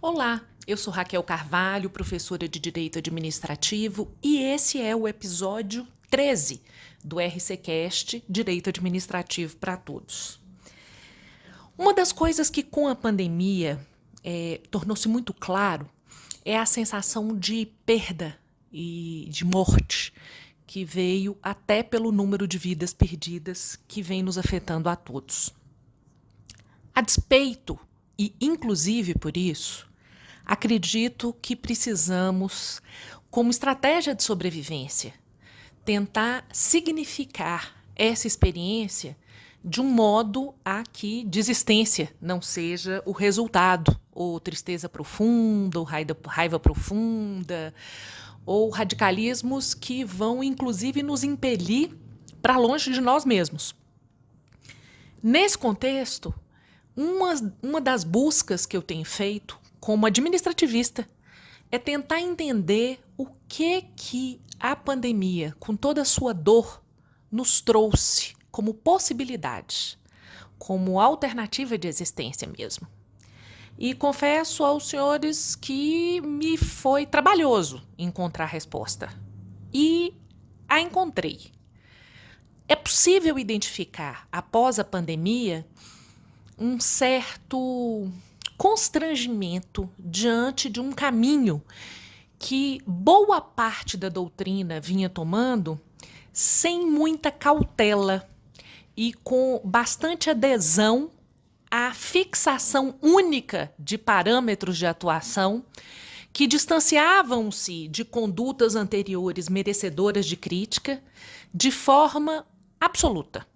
Olá, eu sou Raquel Carvalho, professora de Direito Administrativo, e esse é o episódio 13 do RCcast Direito Administrativo para Todos. Uma das coisas que com a pandemia tornou-se muito claro é a sensação de perda e de morte que veio até pelo número de vidas perdidas que vem nos afetando a todos. A despeito e inclusive por isso, acredito que precisamos, como estratégia de sobrevivência, tentar significar essa experiência de um modo a que desistência não seja o resultado, ou tristeza profunda, ou raiva profunda, ou radicalismos que vão inclusive nos impelir para longe de nós mesmos. Nesse contexto, uma das buscas que eu tenho feito como administrativista é tentar entender o que a pandemia, com toda a sua dor, nos trouxe como possibilidade, como alternativa de existência mesmo. E confesso aos senhores que me foi trabalhoso encontrar a resposta. E a encontrei. É possível identificar, após a pandemia, um certo constrangimento diante de um caminho que boa parte da doutrina vinha tomando sem muita cautela e com bastante adesão à fixação única de parâmetros de atuação que distanciavam-se de condutas anteriores merecedoras de crítica de forma absoluta.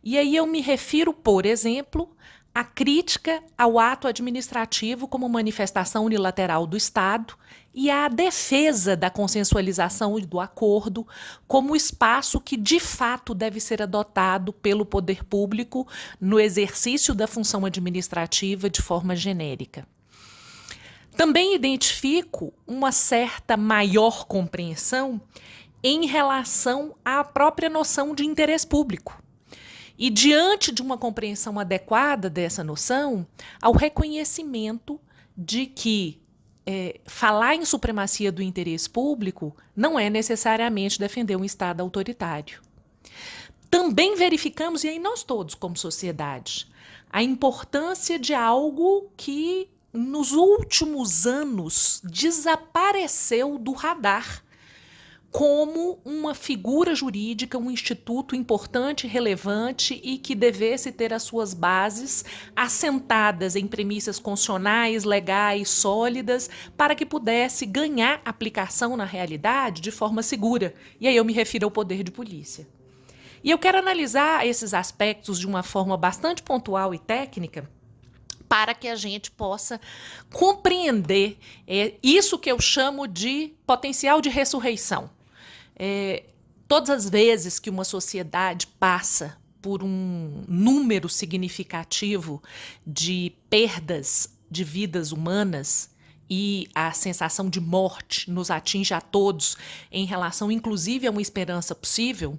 E aí eu me refiro, por exemplo, à crítica ao ato administrativo como manifestação unilateral do Estado e à defesa da consensualização e do acordo como espaço que, de fato, deve ser adotado pelo poder público no exercício da função administrativa de forma genérica. Também identifico uma certa maior compreensão em relação à própria noção de interesse público. E diante de uma compreensão adequada dessa noção, ao reconhecimento de que falar em supremacia do interesse público não é necessariamente defender um Estado autoritário. Também verificamos, e aí nós todos como sociedade, a importância de algo que nos últimos anos desapareceu do radar, como uma figura jurídica, um instituto importante, relevante e que devesse ter as suas bases assentadas em premissas constitucionais, legais, sólidas, para que pudesse ganhar aplicação na realidade de forma segura. E aí eu me refiro ao poder de polícia. E eu quero analisar esses aspectos de uma forma bastante pontual e técnica, para que a gente possa compreender isso que eu chamo de potencial de ressurreição. Todas as vezes que uma sociedade passa por um número significativo de perdas de vidas humanas e a sensação de morte nos atinge a todos em relação, inclusive, a uma esperança possível,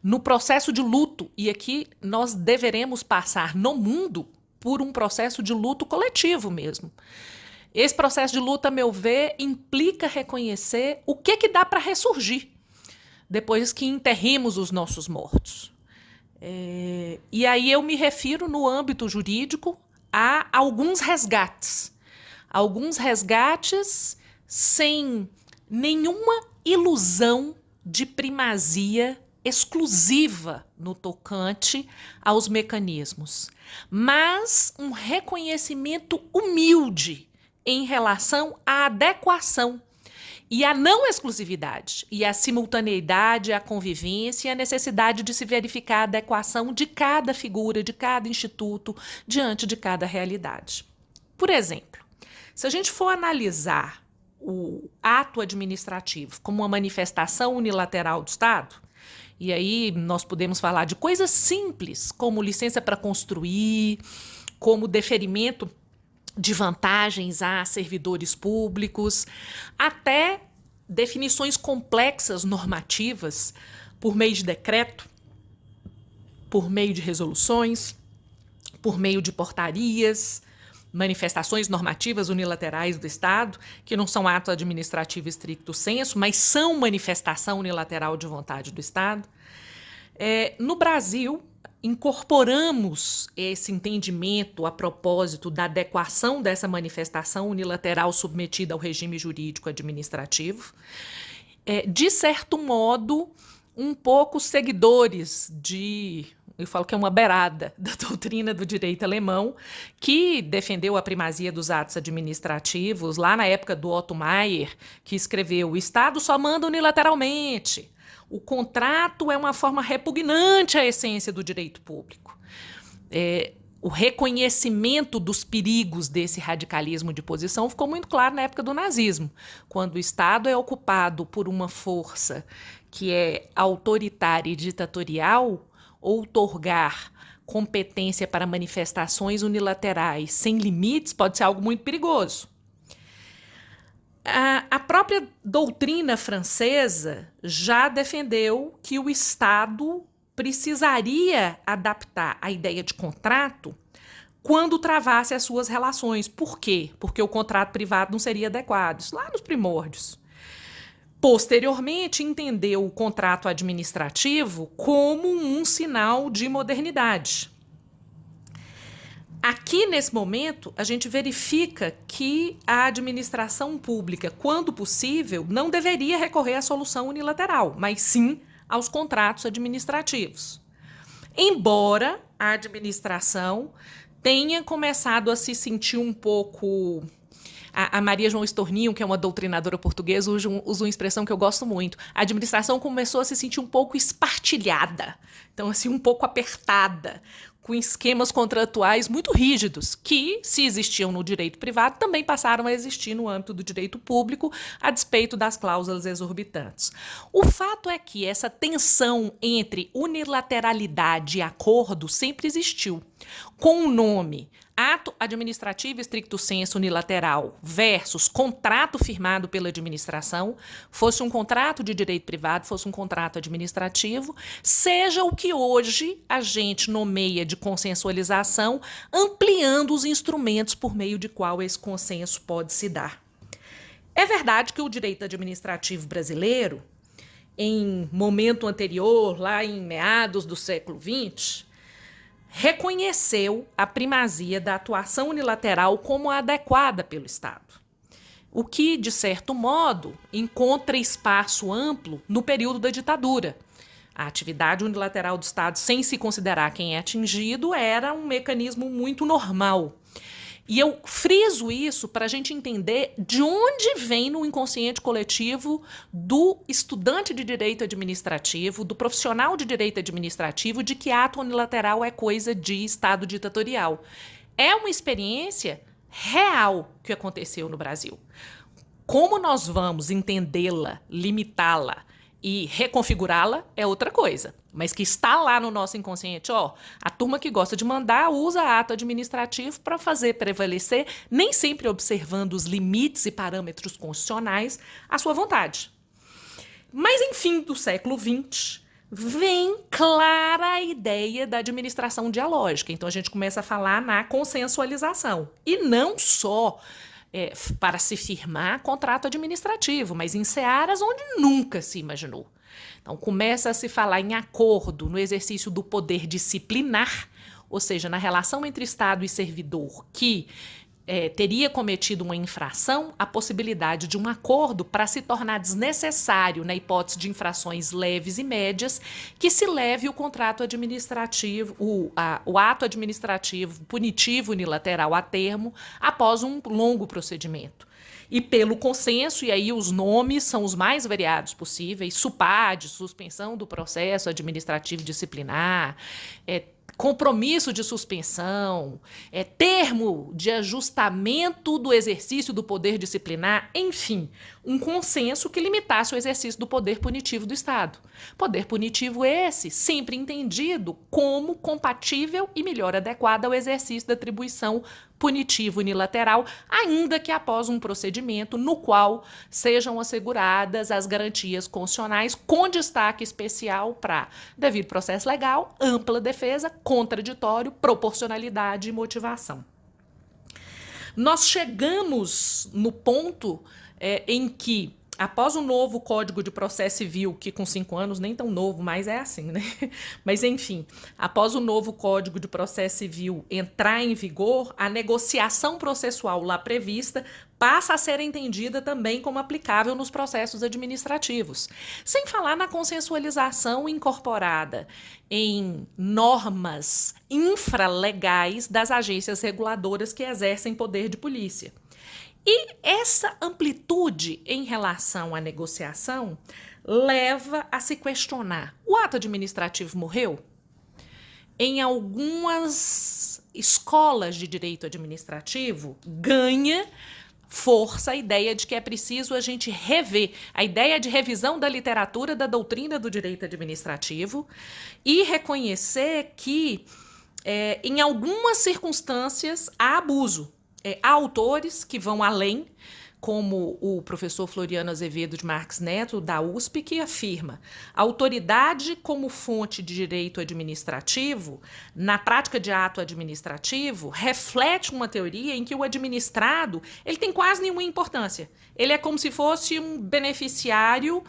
no processo de luto, e aqui nós deveremos passar no mundo por um processo de luto coletivo mesmo. Esse processo de luto, a meu ver, implica reconhecer o que dá para ressurgir depois que enterremos os nossos mortos. E aí eu me refiro no âmbito jurídico a alguns resgates. Alguns resgates sem nenhuma ilusão de primazia exclusiva no tocante aos mecanismos, mas um reconhecimento humilde em relação à adequação e a não exclusividade, e a simultaneidade, a convivência e a necessidade de se verificar a adequação de cada figura, de cada instituto, diante de cada realidade. Por exemplo, se a gente for analisar o ato administrativo como uma manifestação unilateral do Estado, e aí nós podemos falar de coisas simples, como licença para construir, como deferimento de vantagens a servidores públicos, até definições complexas normativas por meio de decreto, por meio de resoluções, por meio de portarias, manifestações normativas unilaterais do Estado, que não são ato administrativo estricto sensu, mas são manifestação unilateral de vontade do Estado. No Brasil, incorporamos esse entendimento a propósito da adequação dessa manifestação unilateral submetida ao regime jurídico administrativo. De certo modo, um pouco seguidores eu falo que é uma beirada da doutrina do direito alemão, que defendeu a primazia dos atos administrativos lá na época do Otto Maier, que escreveu: o Estado só manda unilateralmente. O contrato é uma forma repugnante à essência do direito público. O reconhecimento dos perigos desse radicalismo de posição ficou muito claro na época do nazismo, quando o Estado é ocupado por uma força que é autoritária e ditatorial. Outorgar competência para manifestações unilaterais sem limites pode ser algo muito perigoso. A própria doutrina francesa já defendeu que o Estado precisaria adaptar a ideia de contrato quando travasse as suas relações. Por quê? Porque o contrato privado não seria adequado. Isso lá nos primórdios. Posteriormente, entendeu o contrato administrativo como um sinal de modernidade. Aqui, nesse momento, a gente verifica que a administração pública, quando possível, não deveria recorrer à solução unilateral, mas sim aos contratos administrativos. Embora a administração tenha começado a se sentir um pouco... A Maria João Estorninho, que é uma doutrinadora portuguesa, usa uma expressão que eu gosto muito. A administração começou a se sentir um pouco espartilhada, então assim, um pouco apertada, com esquemas contratuais muito rígidos, que, se existiam no direito privado, também passaram a existir no âmbito do direito público, a despeito das cláusulas exorbitantes. O fato é que essa tensão entre unilateralidade e acordo sempre existiu. Com o nome ato administrativo estricto sensu unilateral versus contrato firmado pela administração, fosse um contrato de direito privado, fosse um contrato administrativo, seja o que hoje a gente nomeia de consensualização, ampliando os instrumentos por meio de qual esse consenso pode se dar. É verdade que o direito administrativo brasileiro, em momento anterior, lá em meados do século XX, reconheceu a primazia da atuação unilateral como adequada pelo Estado, o que, de certo modo, encontra espaço amplo no período da ditadura. A atividade unilateral do Estado, sem se considerar quem é atingido, era um mecanismo muito normal. E eu friso isso para a gente entender de onde vem no inconsciente coletivo do estudante de direito administrativo, do profissional de direito administrativo, de que ato unilateral é coisa de Estado ditatorial. É uma experiência real que aconteceu no Brasil. Como nós vamos entendê-la, limitá-la e reconfigurá-la é outra coisa, mas que está lá no nosso inconsciente, a turma que gosta de mandar usa ato administrativo para fazer prevalecer, nem sempre observando os limites e parâmetros constitucionais, a sua vontade. Mas, em fim do século XX, vem clara a ideia da administração dialógica. Então, a gente começa a falar na consensualização. E não só para se firmar contrato administrativo, mas em searas onde nunca se imaginou. Então, começa a se falar em acordo no exercício do poder disciplinar, ou seja, na relação entre Estado e servidor que teria cometido uma infração, a possibilidade de um acordo para se tornar desnecessário, na hipótese de infrações leves e médias, que se leve o contrato administrativo, o ato administrativo punitivo unilateral a termo após um longo procedimento. E pelo consenso, e aí os nomes são os mais variados possíveis: SUPAD, suspensão do processo administrativo disciplinar, compromisso de suspensão, termo de ajustamento do exercício do poder disciplinar, enfim, um consenso que limitasse o exercício do poder punitivo do Estado. Poder punitivo esse sempre entendido como compatível e melhor adequado ao exercício da atribuição punitivo unilateral, ainda que após um procedimento no qual sejam asseguradas as garantias constitucionais, com destaque especial para devido processo legal, ampla defesa, contraditório, proporcionalidade e motivação. Nós chegamos no ponto em que, após o novo Código de Processo Civil, que com 5 anos nem tão novo, mas é assim, né? Mas enfim, após o novo Código de Processo Civil entrar em vigor, a negociação processual lá prevista passa a ser entendida também como aplicável nos processos administrativos. Sem falar na consensualização incorporada em normas infralegais das agências reguladoras que exercem poder de polícia. E essa amplitude em relação à negociação leva a se questionar: o ato administrativo morreu? Em algumas escolas de direito administrativo, ganha força a ideia de que é preciso a gente rever, a ideia de revisão da literatura da doutrina do direito administrativo e reconhecer que, em algumas circunstâncias, há abuso. Há autores que vão além, como o professor Floriano Azevedo de Marques Neto, da USP, que afirma: a autoridade como fonte de direito administrativo, na prática de ato administrativo, reflete uma teoria em que o administrado ele tem quase nenhuma importância. Ele é como se fosse um beneficiário,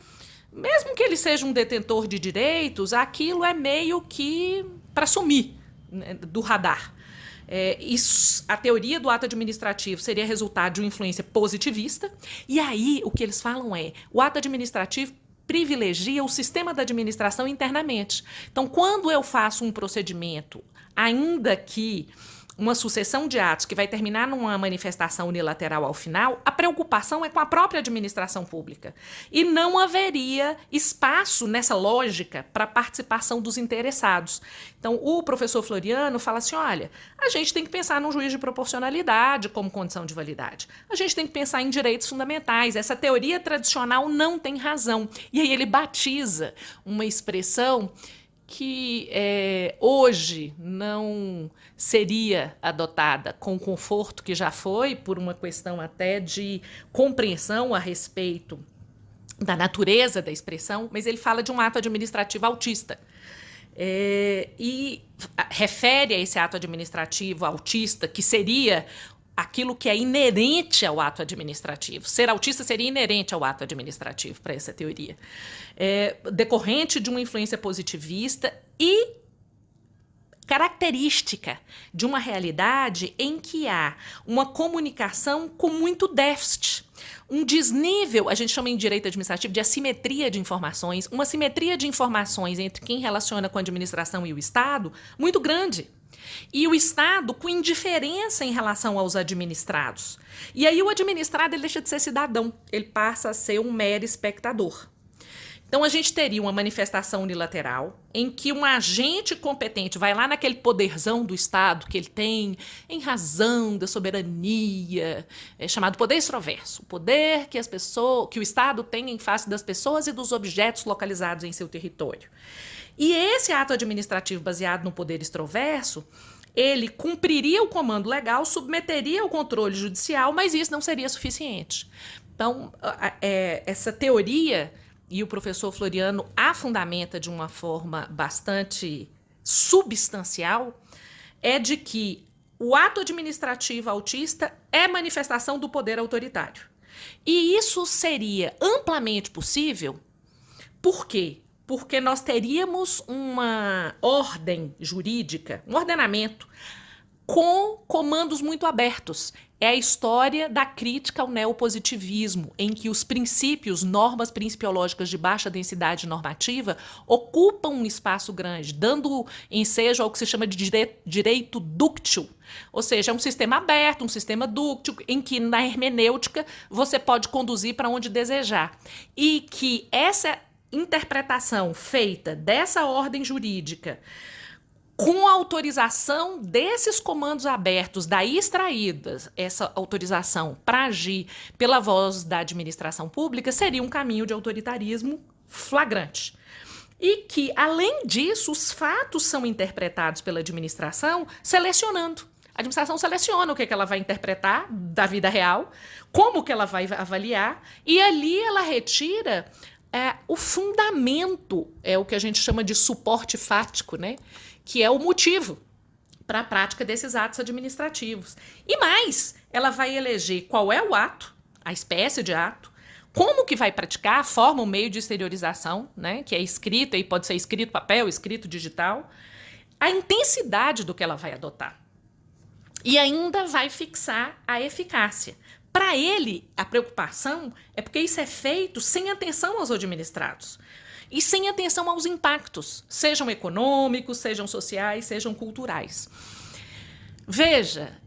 mesmo que ele seja um detentor de direitos, aquilo é meio que para sumir, né, do radar. A teoria do ato administrativo seria resultado de uma influência positivista, e aí o que eles falam o ato administrativo privilegia o sistema da administração internamente. Então, quando eu faço um procedimento, ainda que uma sucessão de atos que vai terminar numa manifestação unilateral ao final, a preocupação é com a própria administração pública. E não haveria espaço nessa lógica para a participação dos interessados. Então, o professor Floriano fala assim: olha, a gente tem que pensar num juiz de proporcionalidade como condição de validade. A gente tem que pensar em direitos fundamentais. Essa teoria tradicional não tem razão. E aí ele batiza uma expressão que hoje não seria adotada com o conforto que já foi, por uma questão até de compreensão a respeito da natureza da expressão, mas ele fala de um ato administrativo autista. E refere a esse ato administrativo autista, que seria aquilo que é inerente ao ato administrativo. Ser autista seria inerente ao ato administrativo, para essa teoria. Decorrente de uma influência positivista e característica de uma realidade em que há uma comunicação com muito déficit, um desnível, a gente chama em direito administrativo de assimetria de informações, uma assimetria de informações entre quem relaciona com a administração e o Estado muito grande. E o Estado com indiferença em relação aos administrados. E aí o administrado ele deixa de ser cidadão, ele passa a ser um mero espectador. Então a gente teria uma manifestação unilateral em que um agente competente vai lá naquele poderzão do Estado que ele tem em razão da soberania, chamado poder extroverso, o poder que o Estado tem em face das pessoas e dos objetos localizados em seu território. E esse ato administrativo baseado no poder extroverso, ele cumpriria o comando legal, submeteria ao controle judicial, mas isso não seria suficiente. Então, essa teoria, e o professor Floriano a fundamenta de uma forma bastante substancial, é de que o ato administrativo autista é manifestação do poder autoritário. E isso seria amplamente possível, por quê? Porque nós teríamos uma ordem jurídica, um ordenamento, com comandos muito abertos. É a história da crítica ao neopositivismo, em que os princípios, normas principiológicas de baixa densidade normativa ocupam um espaço grande, dando ensejo ao que se chama de direito dúctil. Ou seja, é um sistema aberto, um sistema dúctil, em que na hermenêutica você pode conduzir para onde desejar. E que essa interpretação feita dessa ordem jurídica com a autorização desses comandos abertos, daí extraídas essa autorização para agir pela voz da administração pública, seria um caminho de autoritarismo flagrante. E que, além disso, os fatos são interpretados pela administração selecionando. A administração seleciona o que ela vai interpretar da vida real, como que ela vai avaliar, e ali ela retira o fundamento, é o que a gente chama de suporte fático, né? Que é o motivo para a prática desses atos administrativos. E mais, ela vai eleger qual é o ato, a espécie de ato, como que vai praticar, a forma, o meio de exteriorização, né, que é escrito, aí pode ser escrito papel, escrito digital, a intensidade do que ela vai adotar. E ainda vai fixar a eficácia. Para ele, a preocupação é porque isso é feito sem atenção aos administrados e sem atenção aos impactos, sejam econômicos, sejam sociais, sejam culturais. Veja,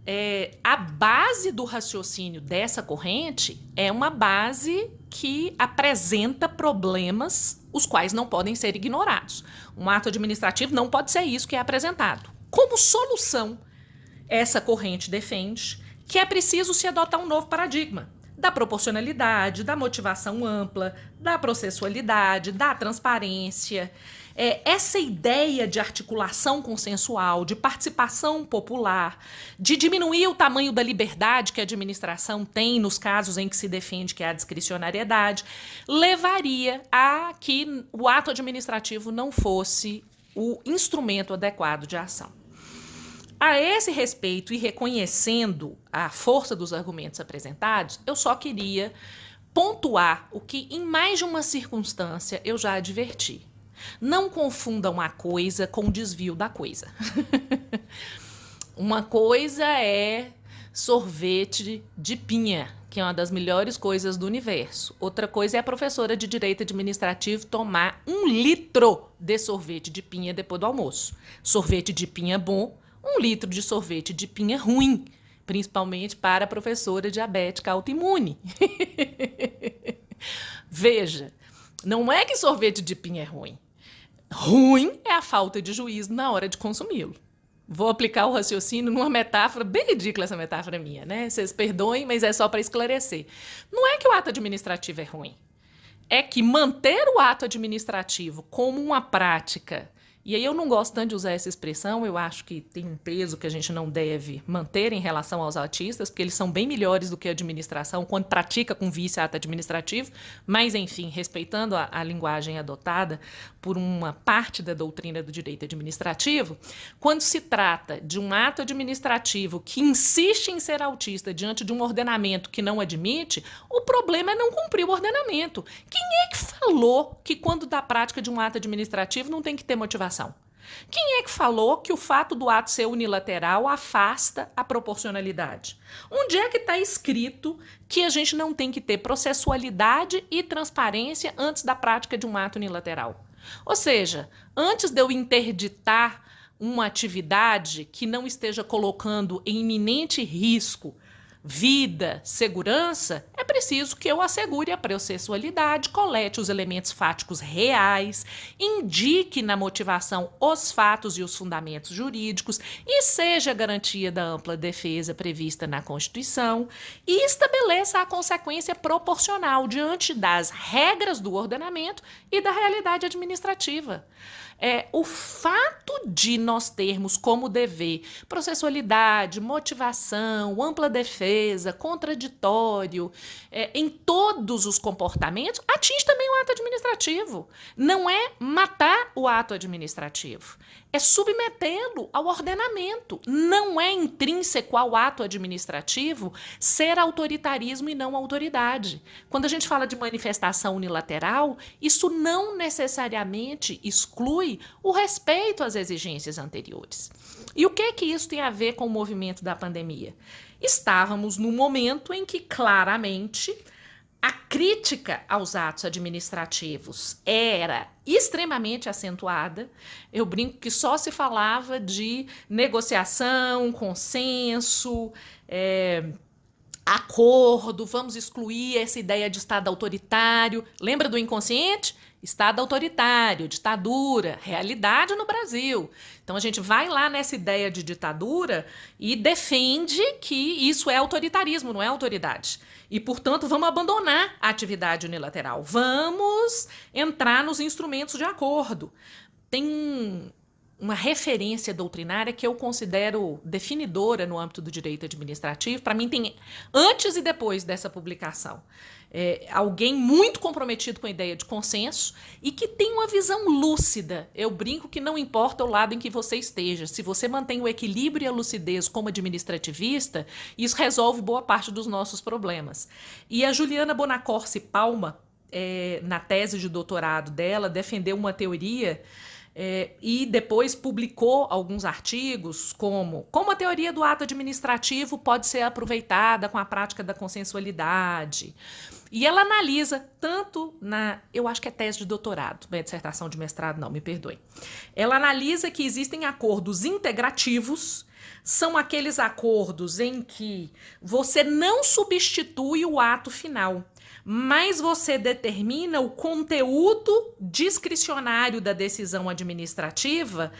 a base do raciocínio dessa corrente é uma base que apresenta problemas os quais não podem ser ignorados. Um ato administrativo não pode ser isso que é apresentado. Como solução, essa corrente defende que é preciso se adotar um novo paradigma da proporcionalidade, da motivação ampla, da processualidade, da transparência. Essa ideia de articulação consensual, de participação popular, de diminuir o tamanho da liberdade que a administração tem nos casos em que se defende que há discricionariedade, levaria a que o ato administrativo não fosse o instrumento adequado de ação. A esse respeito e reconhecendo a força dos argumentos apresentados, eu só queria pontuar o que em mais de uma circunstância eu já adverti. Não confundam a coisa com o desvio da coisa. Uma coisa é sorvete de pinha, que é uma das melhores coisas do universo. Outra coisa é a professora de Direito Administrativo tomar 1 litro de sorvete de pinha depois do almoço. Sorvete de pinha bom, 1 litro de sorvete de pinha ruim, principalmente para a professora diabética autoimune. Veja, não é que sorvete de pinha é ruim. Ruim é a falta de juízo na hora de consumi-lo. Vou aplicar o raciocínio numa metáfora, bem ridícula essa metáfora minha, né? Vocês perdoem, mas é só para esclarecer. Não é que o ato administrativo é ruim. É que manter o ato administrativo como uma prática, e aí eu não gosto tanto de usar essa expressão, eu acho que tem um peso que a gente não deve manter em relação aos autistas, porque eles são bem melhores do que a administração quando pratica com vício ato administrativo, mas enfim, respeitando a linguagem adotada por uma parte da doutrina do direito administrativo, quando se trata de um ato administrativo que insiste em ser autista diante de um ordenamento que não admite, o problema é não cumprir o ordenamento. Quem é que falou que quando da prática de um ato administrativo não tem que ter motivação? Quem é que falou que o fato do ato ser unilateral afasta a proporcionalidade? Onde é que está escrito que a gente não tem que ter processualidade e transparência antes da prática de um ato unilateral? Ou seja, antes de eu interditar uma atividade que não esteja colocando em iminente risco vida, segurança, é preciso que eu assegure a processualidade, colete os elementos fáticos reais, indique na motivação os fatos e os fundamentos jurídicos e seja garantia da ampla defesa prevista na Constituição e estabeleça a consequência proporcional diante das regras do ordenamento e da realidade administrativa. O fato de nós termos como dever processualidade, motivação, ampla defesa, contraditório, em todos os comportamentos, atinge também o ato administrativo. Não é matar o ato administrativo, é submetê-lo ao ordenamento. Não é intrínseco ao ato administrativo ser autoritarismo e não autoridade. Quando a gente fala de manifestação unilateral, isso não necessariamente exclui o respeito às exigências anteriores. E o que isso tem a ver com o movimento da pandemia? Estávamos num momento em que claramente a crítica aos atos administrativos era extremamente acentuada. Eu brinco que só se falava de negociação, consenso, acordo, vamos excluir essa ideia de Estado autoritário. Lembra do inconsciente? Estado autoritário, ditadura, realidade no Brasil. Então a gente vai lá nessa ideia de ditadura e defende que isso é autoritarismo, não é autoridade. E, portanto, vamos abandonar a atividade unilateral. Vamos entrar nos instrumentos de acordo. Tem uma referência doutrinária que eu considero definidora no âmbito do direito administrativo. Para mim, tem antes e depois dessa publicação. Alguém muito comprometido com a ideia de consenso e que tem uma visão lúcida. Eu brinco que não importa o lado em que você esteja. Se você mantém o equilíbrio e a lucidez como administrativista, isso resolve boa parte dos nossos problemas. E a Juliana Bonacorsi Palma, na tese de doutorado dela, defendeu uma teoria e depois publicou alguns artigos como a teoria do ato administrativo pode ser aproveitada com a prática da consensualidade. E ela analisa tanto eu acho que é tese de doutorado, não é dissertação de mestrado não, me perdoe. Ela analisa que existem acordos integrativos, são aqueles acordos em que você não substitui o ato final, mas você determina o conteúdo discricionário da decisão administrativa,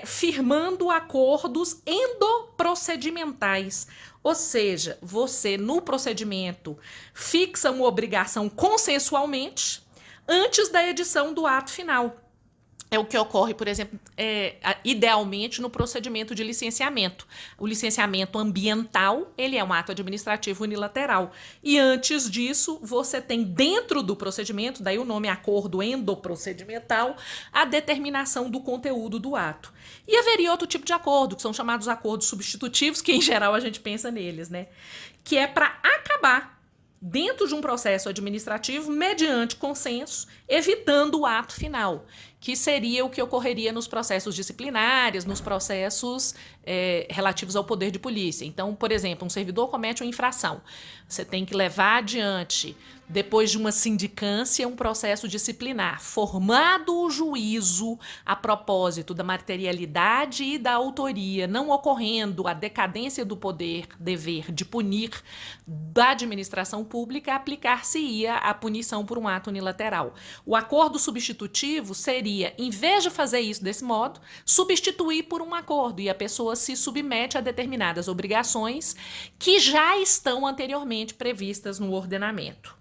firmando acordos endoprocedimentais. Ou seja, você, no procedimento, fixa uma obrigação consensualmente antes da edição do ato final. É o que ocorre, por exemplo, idealmente no procedimento de licenciamento. O licenciamento ambiental, ele é um ato administrativo unilateral. E antes disso, você tem dentro do procedimento, daí o nome acordo endoprocedimental, a determinação do conteúdo do ato. E haveria outro tipo de acordo, que são chamados acordos substitutivos, que em geral a gente pensa neles, né? Que é para acabar dentro de um processo administrativo mediante consenso, evitando o ato final, que seria o que ocorreria nos processos disciplinares, nos processos relativos ao poder de polícia. Então, por exemplo, um servidor comete uma infração. Você tem que levar adiante, depois de uma sindicância, um processo disciplinar. Formado o juízo a propósito da materialidade e da autoria, não ocorrendo a decadência do poder, dever de punir da administração pública, aplicar-se-ia a punição por um ato unilateral. O acordo substitutivo seria, em vez de fazer isso desse modo, substituir por um acordo e a pessoa se submete a determinadas obrigações que já estão anteriormente previstas no ordenamento.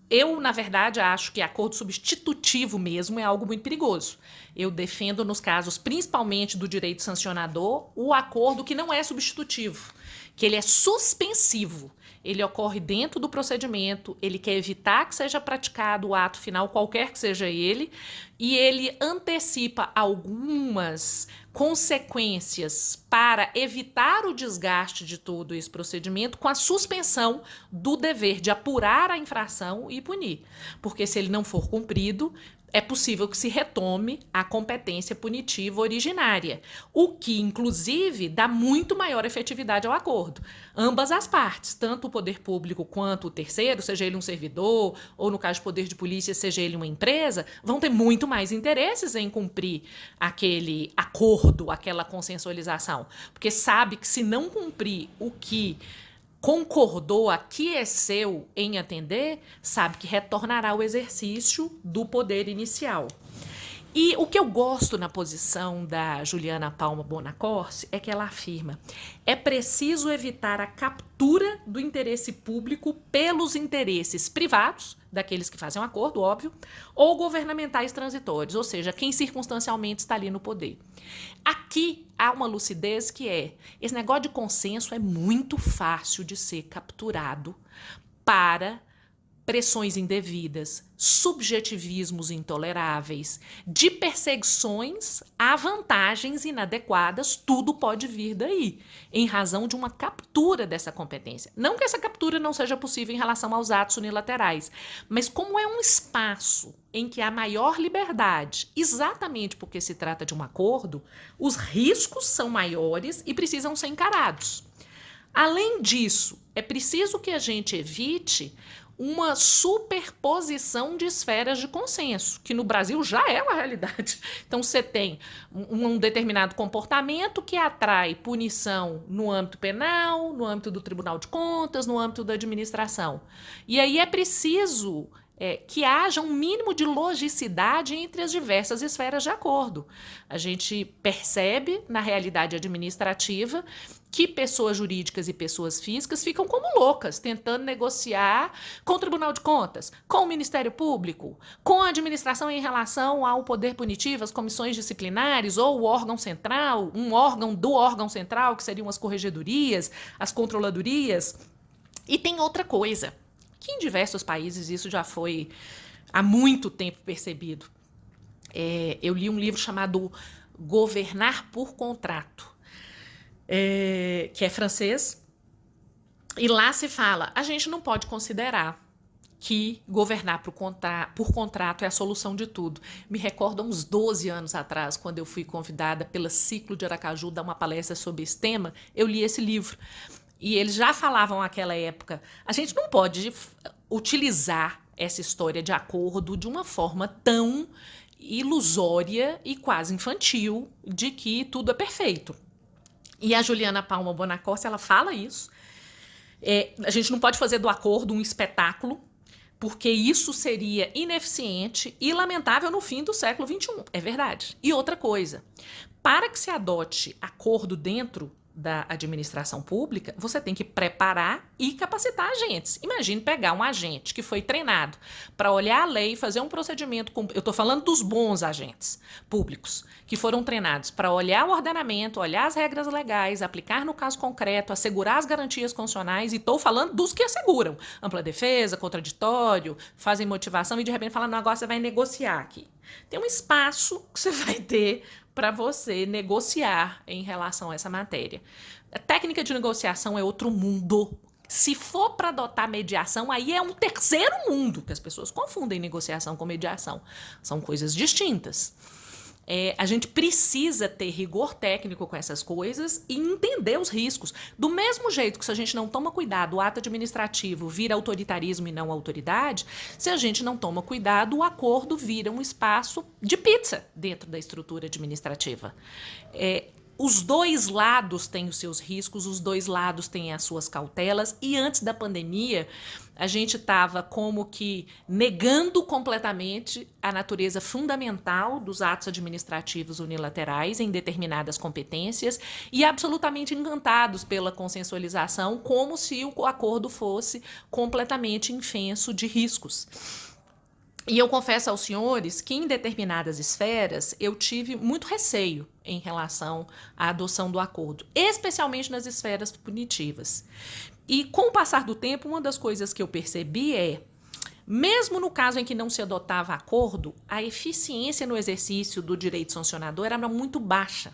Eu, na verdade, acho que acordo substitutivo mesmo é algo muito perigoso. Eu defendo, nos casos principalmente do direito sancionador, o acordo que não é substitutivo, que ele é suspensivo. Ele ocorre dentro do procedimento, ele quer evitar que seja praticado o ato final, qualquer que seja ele, e ele antecipa algumas consequências para evitar o desgaste de todo esse procedimento com a suspensão do dever de apurar a infração e punir. Porque se ele não for cumprido, é possível que se retome a competência punitiva originária, o que, inclusive, dá muito maior efetividade ao acordo. Ambas as partes, tanto o poder público quanto o terceiro, seja ele um servidor, ou no caso de poder de polícia, seja ele uma empresa, vão ter muito mais interesses em cumprir aquele acordo, aquela consensualização, porque sabe que se não cumprir o que concordou, aqueceu em atender, sabe que retornará ao exercício do poder inicial. E o que eu gosto na posição da Juliana Palma Bonacorsi é que ela afirma: é preciso evitar a captura do interesse público pelos interesses privados, daqueles que fazem um acordo, óbvio, ou governamentais transitórios, ou seja, quem circunstancialmente está ali no poder. Aqui há uma lucidez que esse negócio de consenso é muito fácil de ser capturado para pressões indevidas, subjetivismos intoleráveis, de perseguições a vantagens inadequadas, tudo pode vir daí, em razão de uma captura dessa competência. Não que essa captura não seja possível em relação aos atos unilaterais, mas como é um espaço em que há maior liberdade, exatamente porque se trata de um acordo, os riscos são maiores e precisam ser encarados. Além disso, é preciso que a gente evite uma superposição de esferas de consenso, que no Brasil já é uma realidade. Então, você tem um determinado comportamento que atrai punição no âmbito penal, no âmbito do Tribunal de Contas, no âmbito da administração. E aí é preciso que haja um mínimo de logicidade entre as diversas esferas de acordo. A gente percebe, na realidade administrativa, que pessoas jurídicas e pessoas físicas ficam como loucas, tentando negociar com o Tribunal de Contas, com o Ministério Público, com a administração em relação ao poder punitivo, as comissões disciplinares ou o órgão central, um órgão do órgão central, que seriam as corregedorias, as controladorias. E tem outra coisa, que em diversos países isso já foi há muito tempo percebido. Eu li um livro chamado Governar por Contrato, que é francês, e lá se fala, a gente não pode considerar que governar por contrato é a solução de tudo. Me recordo uns 12 anos atrás, quando eu fui convidada pela Ciclo de Aracaju a dar uma palestra sobre esse tema, eu li esse livro. E eles já falavam naquela época, a gente não pode utilizar essa história de acordo de uma forma tão ilusória e quase infantil de que tudo é perfeito. E a Juliana Palma Bonacorsi, ela fala isso. A gente não pode fazer do acordo um espetáculo, porque isso seria ineficiente e lamentável no fim do século XXI. É verdade. E outra coisa, para que se adote acordo dentro da administração pública, você tem que preparar e capacitar agentes. Imagine pegar um agente que foi treinado para olhar a lei e fazer um procedimento. Eu estou falando dos bons agentes públicos, que foram treinados para olhar o ordenamento, olhar as regras legais, aplicar no caso concreto, assegurar as garantias constitucionais, e estou falando dos que asseguram. Ampla defesa, contraditório, fazem motivação e de repente falam, não, agora você vai negociar aqui. Tem um espaço que você vai ter para você negociar em relação a essa matéria. A técnica de negociação é outro mundo. Se for para adotar mediação, aí é um terceiro mundo, que as pessoas confundem negociação com mediação. São coisas distintas. A gente precisa ter rigor técnico com essas coisas e entender os riscos. Do mesmo jeito que se a gente não toma cuidado, o ato administrativo vira autoritarismo e não autoridade, se a gente não toma cuidado, o acordo vira um espaço de pizza dentro da estrutura administrativa. Os dois lados têm os seus riscos, os dois lados têm as suas cautelas, e antes da pandemia, a gente estava como que negando completamente a natureza fundamental dos atos administrativos unilaterais em determinadas competências e absolutamente encantados pela consensualização, como se o acordo fosse completamente infenso de riscos. E eu confesso aos senhores que em determinadas esferas eu tive muito receio em relação à adoção do acordo, especialmente nas esferas punitivas. E com o passar do tempo, uma das coisas que eu percebi mesmo no caso em que não se adotava acordo, a eficiência no exercício do direito sancionador era muito baixa.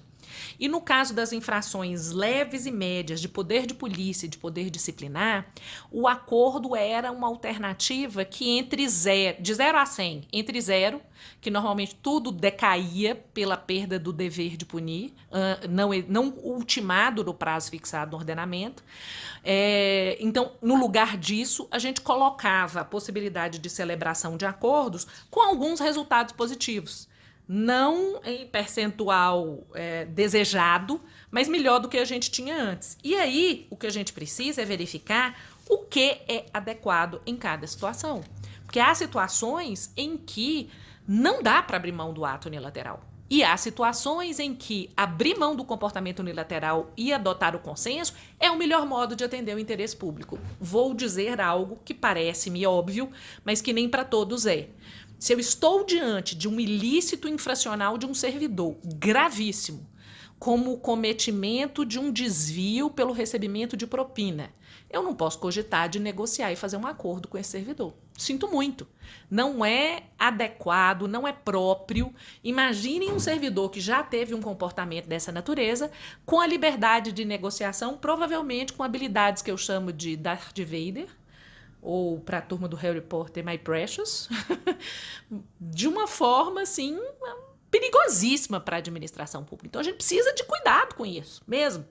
E no caso das infrações leves e médias de poder de polícia e de poder disciplinar, o acordo era uma alternativa que de 0 a 100, entre 0, que normalmente tudo decaía pela perda do dever de punir, não ultimado no prazo fixado no ordenamento. Então, no lugar disso, a gente colocava a possibilidade de celebração de acordos com alguns resultados positivos. Não em percentual desejado, mas melhor do que a gente tinha antes. E aí, o que a gente precisa é verificar o que é adequado em cada situação. Porque há situações em que não dá para abrir mão do ato unilateral. E há situações em que abrir mão do comportamento unilateral e adotar o consenso é o melhor modo de atender o interesse público. Vou dizer algo que parece-me óbvio, mas que nem para todos é. Se eu estou diante de um ilícito infracional de um servidor gravíssimo, como o cometimento de um desvio pelo recebimento de propina, eu não posso cogitar de negociar e fazer um acordo com esse servidor. Sinto muito. Não é adequado, não é próprio. Imaginem um servidor que já teve um comportamento dessa natureza, com a liberdade de negociação, provavelmente com habilidades que eu chamo de Darth Vader, ou para a turma do Harry Potter, My Precious, de uma forma, assim, perigosíssima para a administração pública. Então, a gente precisa de cuidado com isso, mesmo.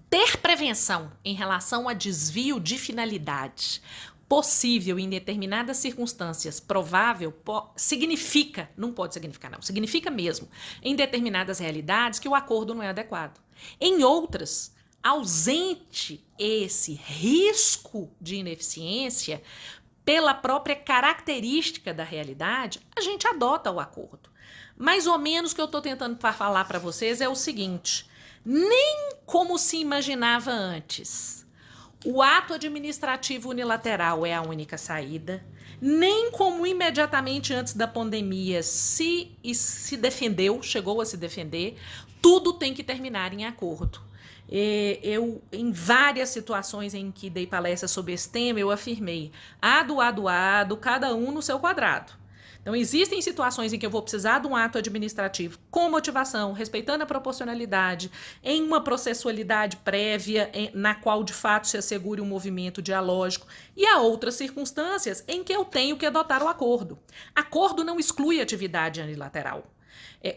Ter prevenção em relação a desvio de finalidade possível em determinadas circunstâncias, provável, significa, não pode significar não, significa mesmo, em determinadas realidades que o acordo não é adequado. Em outras, ausente esse risco de ineficiência pela própria característica da realidade, a gente adota o acordo. Mais ou menos o que eu estou tentando falar para vocês é o seguinte: nem como se imaginava antes, o ato administrativo unilateral é a única saída, nem como imediatamente antes da pandemia se defendeu, chegou a se defender, tudo tem que terminar em acordo. Eu, em várias situações em que dei palestras sobre esse tema, eu afirmei: ado, cada um no seu quadrado. Então, existem situações em que eu vou precisar de um ato administrativo com motivação, respeitando a proporcionalidade, em uma processualidade prévia, na qual de fato se assegure um movimento dialógico, e há outras circunstâncias em que eu tenho que adotar o acordo. Acordo não exclui atividade unilateral.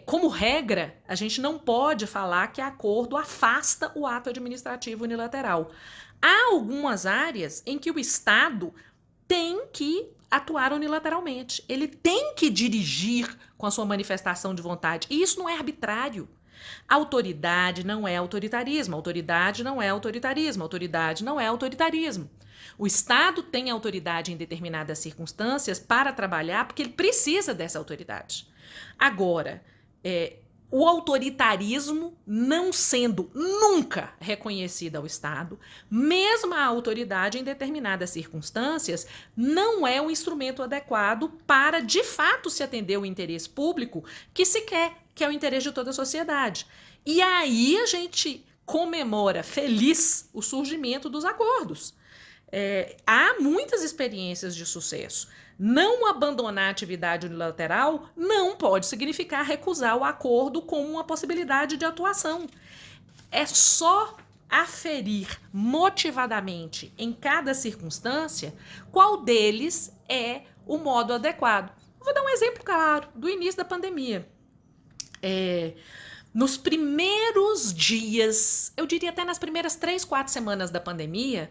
Como regra, a gente não pode falar que acordo afasta o ato administrativo unilateral. Há algumas áreas em que o Estado tem que atuar unilateralmente. Ele tem que dirigir com a sua manifestação de vontade. E isso não é arbitrário. Autoridade não é autoritarismo. Autoridade não é autoritarismo. Autoridade não é autoritarismo. O Estado tem autoridade em determinadas circunstâncias para trabalhar porque ele precisa dessa autoridade. Agora, o autoritarismo não sendo nunca reconhecido ao Estado, mesmo a autoridade em determinadas circunstâncias, não é um instrumento adequado para, de fato, se atender o interesse público que se quer, que é o interesse de toda a sociedade. E aí a gente comemora feliz o surgimento dos acordos. Há muitas experiências de sucesso. Não abandonar a atividade unilateral não pode significar recusar o acordo como uma possibilidade de atuação. É só aferir motivadamente em cada circunstância qual deles é o modo adequado. Vou dar um exemplo claro do início da pandemia. Nos primeiros dias, eu diria até nas primeiras 3, 4 semanas da pandemia,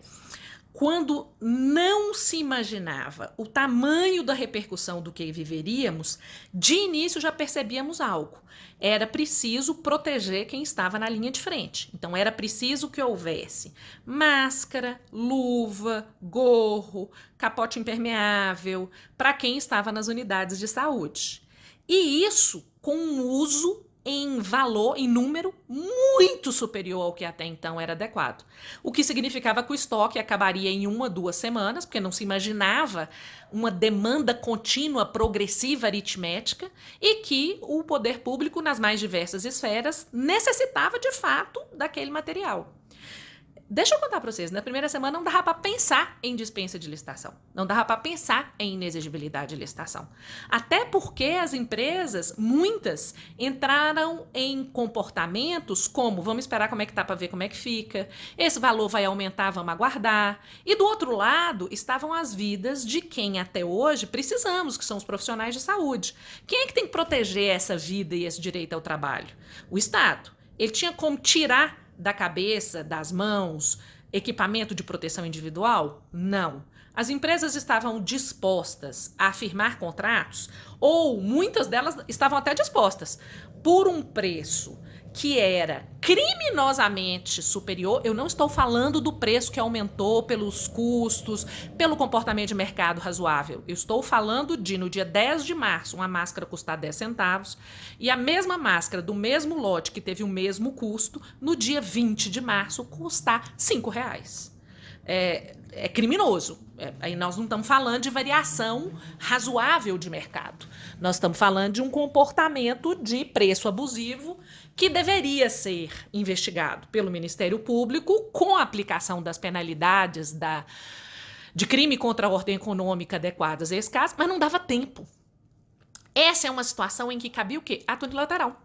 quando não se imaginava o tamanho da repercussão do que viveríamos, de início já percebíamos algo. Era preciso proteger quem estava na linha de frente. Então, era preciso que houvesse máscara, luva, gorro, capote impermeável para quem estava nas unidades de saúde. E isso com um uso em valor, em número, muito superior ao que até então era adequado. O que significava que o estoque acabaria em 1 a 2 semanas, porque não se imaginava uma demanda contínua, progressiva, aritmética, e que o poder público, nas mais diversas esferas, necessitava, de fato, daquele material. Deixa eu contar para vocês, na primeira semana não dava para pensar em dispensa de licitação, não dava para pensar em inexigibilidade de licitação. Até porque as empresas, muitas, entraram em comportamentos como: vamos esperar como é que tá para ver como é que fica, esse valor vai aumentar, vamos aguardar. E do outro lado estavam as vidas de quem até hoje precisamos, que são os profissionais de saúde. Quem é que tem que proteger essa vida e esse direito ao trabalho? O Estado. Ele tinha como tirar da cabeça, das mãos, equipamento de proteção individual? Não. As empresas estavam dispostas a firmar contratos, ou muitas delas estavam até dispostas, por um preço que era criminosamente superior. Eu não estou falando do preço que aumentou pelos custos, pelo comportamento de mercado razoável. Eu estou falando de, no dia 10 de março, uma máscara custar 10 centavos e a mesma máscara do mesmo lote que teve o mesmo custo, no dia 20 de março, custar R$5. É criminoso. Aí nós não estamos falando de variação razoável de mercado. Nós estamos falando de um comportamento de preço abusivo que deveria ser investigado pelo Ministério Público com a aplicação das penalidades de crime contra a ordem econômica adequadas a esse caso, mas não dava tempo. Essa é uma situação em que cabia o quê? Ato unilateral.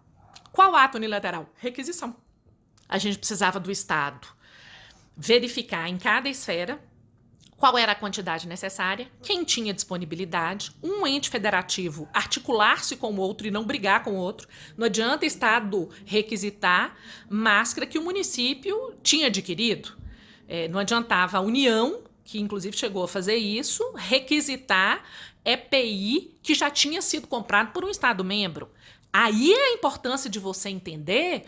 Qual ato unilateral? Requisição. A gente precisava do Estado verificar em cada esfera qual era a quantidade necessária, quem tinha disponibilidade, um ente federativo articular-se com o outro e não brigar com o outro. Não adianta o Estado requisitar máscara que o município tinha adquirido. Não adiantava a União, que inclusive chegou a fazer isso, requisitar EPI que já tinha sido comprado por um Estado membro. Aí é a importância de você entender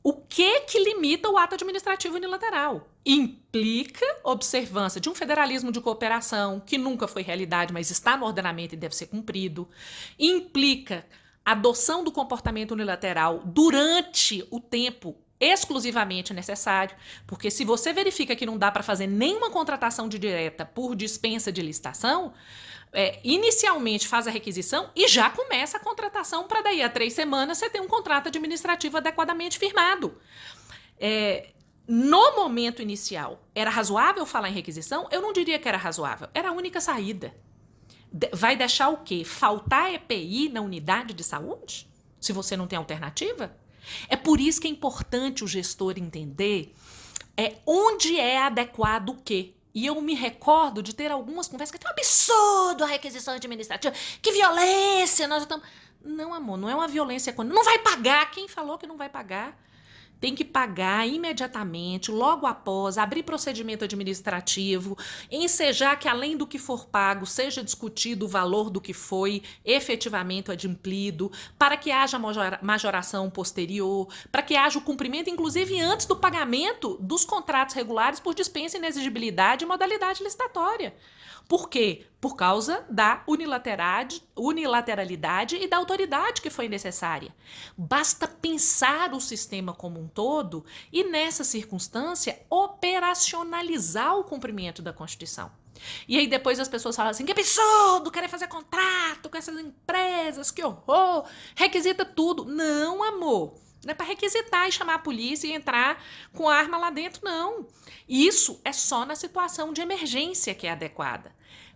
O que limita o ato administrativo unilateral? Implica observância de um federalismo de cooperação, que nunca foi realidade, mas está no ordenamento e deve ser cumprido. Implica adoção do comportamento unilateral durante o tempo exclusivamente necessário, porque se você verifica que não dá para fazer nenhuma contratação de direta por dispensa de licitação, inicialmente faz a requisição e já começa a contratação para daí a 3 semanas você ter um contrato administrativo adequadamente firmado. No momento inicial, era razoável falar em requisição? Eu não diria que era razoável, era a única saída. Vai deixar o quê? Faltar EPI na unidade de saúde? Se você não tem alternativa? É por isso que é importante o gestor entender onde é adequado o quê. E eu me recordo de ter algumas conversas que é um absurdo a requisição administrativa, que violência, nós estamos... Não, amor, não é uma violência quando não vai pagar. Quem falou que não vai pagar? Tem que pagar imediatamente, logo após, abrir procedimento administrativo, ensejar que além do que for pago, seja discutido o valor do que foi efetivamente adimplido, para que haja majoração posterior, para que haja o cumprimento, inclusive antes do pagamento dos contratos regulares por dispensa, inexigibilidade e modalidade licitatória. Por quê? Por causa da unilateralidade e da autoridade que foi necessária. Basta pensar o sistema como um todo e, nessa circunstância, operacionalizar o cumprimento da Constituição. E aí depois as pessoas falam assim, que absurdo, querer fazer contrato com essas empresas, que horror, requisita tudo. Não, amor. Não é para requisitar e chamar a polícia e entrar com a arma lá dentro, não. Isso é só na situação de emergência que é adequada.